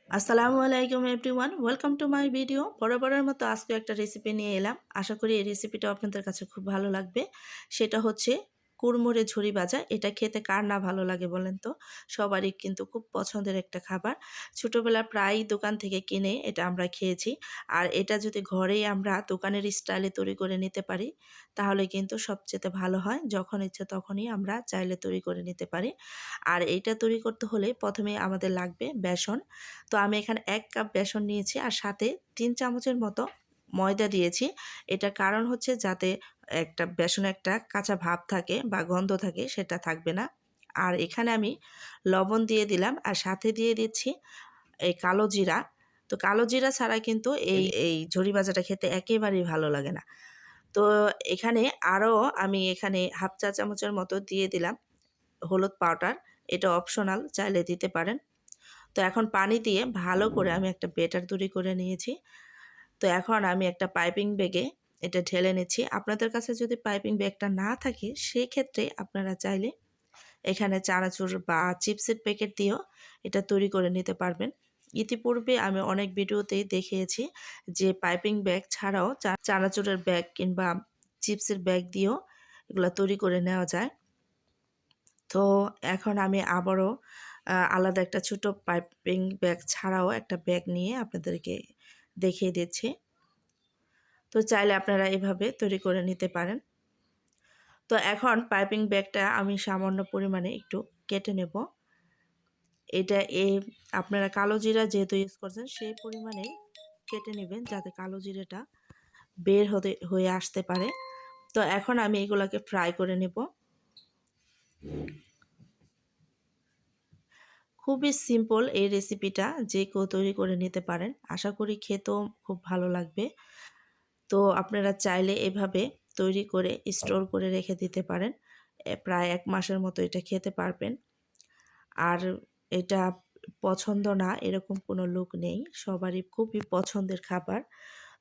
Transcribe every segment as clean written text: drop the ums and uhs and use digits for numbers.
আসসালামু আলাইকুম everyone, welcome to my video. বরাবরের মতো আজকে একটা রেসিপি নিয়ে এলাম। আশা করি এই রেসিপিটা আপনাদের কাছে খুব ভালো লাগবে। সেটা হচ্ছে কুড়মুড়ে ঝুরি ভাজা। এটা খেতে কার না ভালো লাগে বলেন তো? সবারই কিন্তু খুব পছন্দের একটা খাবার। ছোটোবেলায় প্রায়ই দোকান থেকে কিনে এটা আমরা খেয়েছি। আর এটা যদি ঘরেই আমরা দোকানের স্টাইলে তৈরি করে নিতে পারি তাহলে কিন্তু সবচেয়ে ভালো হয়। যখন ইচ্ছে তখনই আমরা চাইলে তৈরি করে নিতে পারি। আর এইটা তৈরি করতে হলে প্রথমে আমাদের লাগবে বেসন। তো আমি এখানে ১ কাপ বেসন নিয়েছি আর সাথে ৩ চামচের মতো ময়দা দিয়েছি। এটার কারণ হচ্ছে যাতে বেসনে একটা কাঁচা ভাব থাকে বা গন্ধ থাকে, সেটা থাকবে না। আর এখানে আমি লবণ দিয়ে দিলাম আর সাথে দিয়ে দিচ্ছি এই কালো জিরা। তো কালো জিরা ছাড়া কিন্তু এই ঝুরি ভাজাটা খেতে একেবারেই ভালো লাগে না। তো এখানে আরও আমি এখানে হাফ চা চামচের মতো দিয়ে দিলাম হলুদ পাউডার। এটা অপশনাল, চাইলে দিতে পারেন। তো এখন পানি দিয়ে ভালো করে আমি একটা ব্যাটার তৈরি করে নিয়েছি। তো এখন আমি একটা পাইপিং ব্যাগে এটা ঢেলে নিচ্ছি। আপনাদের কাছে যদি পাইপিং ব্যাগটা না থাকে সেক্ষেত্রে আপনারা চাইলে এখানে চানাচুর বা চিপসের প্যাকেট দিয়েও এটা তৈরি করে নিতে পারবেন। ইতিপূর্বে আমি অনেক ভিডিওতেই দেখিয়েছি যে পাইপিং ব্যাগ ছাড়াও চানাচুরের ব্যাগ কিংবা চিপসের ব্যাগ দিয়েও এগুলো তৈরি করে নেওয়া যায়। তো এখন আমি আবারও আলাদা একটা ছোট পাইপিং ব্যাগ ছাড়াও একটা ব্যাগ নিয়ে আপনাদেরকে দেখিয়ে দিচ্ছি। তো চাইলে আপনারা এভাবে তৈরি করে নিতে পারেন। তো এখন পাইপিং ব্যাগটা আমি সামান্য পরিমাণে একটু কেটে নেব। এটা আপনারা কালো জিরা যেহেতু ইউজ করছেন সেই পরিমাণে কেটে নেবেন যাতে কালো জিরাটা বের হয়ে আসতে পারে। তো এখন আমি এগুলোকে ফ্রাই করে নেব। খুবই সিম্পল এই রেসিপিটা, যে কেউ তৈরি করে নিতে পারেন। আশা করি খেতেও খুব ভালো লাগবে। তো আপনারা চাইলে এভাবে তৈরি করে স্টোর করে রেখে দিতে পারেন। প্রায় ১ মাসের মতো এটা খেতে পারবেন। আর এটা পছন্দ না এরকম কোনো লোক নেই, সবারই খুবই পছন্দের খাবার।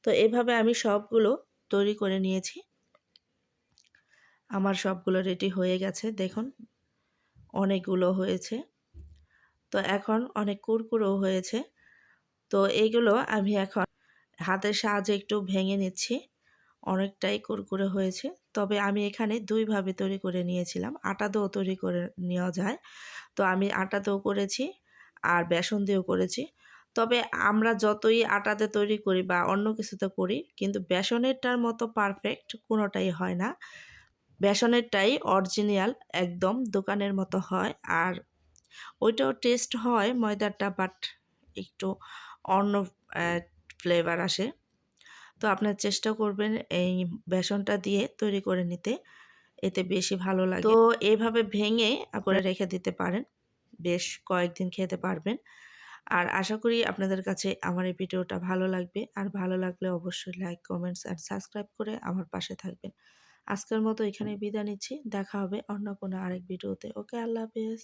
তো এভাবে আমি সবগুলো তৈরি করে নিয়েছি। আমার সবগুলো রেডি হয়ে গেছে, দেখুন অনেকগুলো হয়েছে। তো এখন অনেক কুরকুরেও হয়েছে। তো এইগুলো আমি এখন হাতের সাহায্যে একটু ভেঙে নিচ্ছি। অনেকটাই কুরকুরে হয়েছে। তবে আমি এখানে ২ ভাবে তৈরি করে নিয়েছিলাম। আটা দিয়েও তৈরি করে নেওয়া যায়। তো আমি আটা দিয়েও করেছি আর বেসন দিয়েও করেছি। তবে আমরা যতই আটাতে তৈরি করি বা অন্য কিছুতে করি, কিন্তু বেসনেরটার মতো পারফেক্ট কোনোটাই হয় না। বেসনেরটাই অরিজিনাল, একদম দোকানের মতো হয়। আর ওইটাও টেস্ট হয় ময়দারটা, বাট একটু অন্য ফ্লেভার আসে। তো আপনার চেষ্টা করবেন এই বেসনটা দিয়ে তৈরি করে নিতে, এতে বেশি ভালো লাগে। তো এইভাবে ভেঙে করে রেখে দিতে পারেন, বেশ কয়েকদিন খেতে পারবেন। আর আশা করি আপনাদের কাছে আমার এই ভিডিওটা ভালো লাগবে। আর ভালো লাগলে অবশ্যই লাইক, কমেন্টস আর সাবস্ক্রাইব করে আমার পাশে থাকবেন। আজকের মতো এখানে বিদায় নিচ্ছি। দেখা হবে অন্য কোনো আরেক ভিডিওতে। ওকে, আল্লাহ হাফেজ।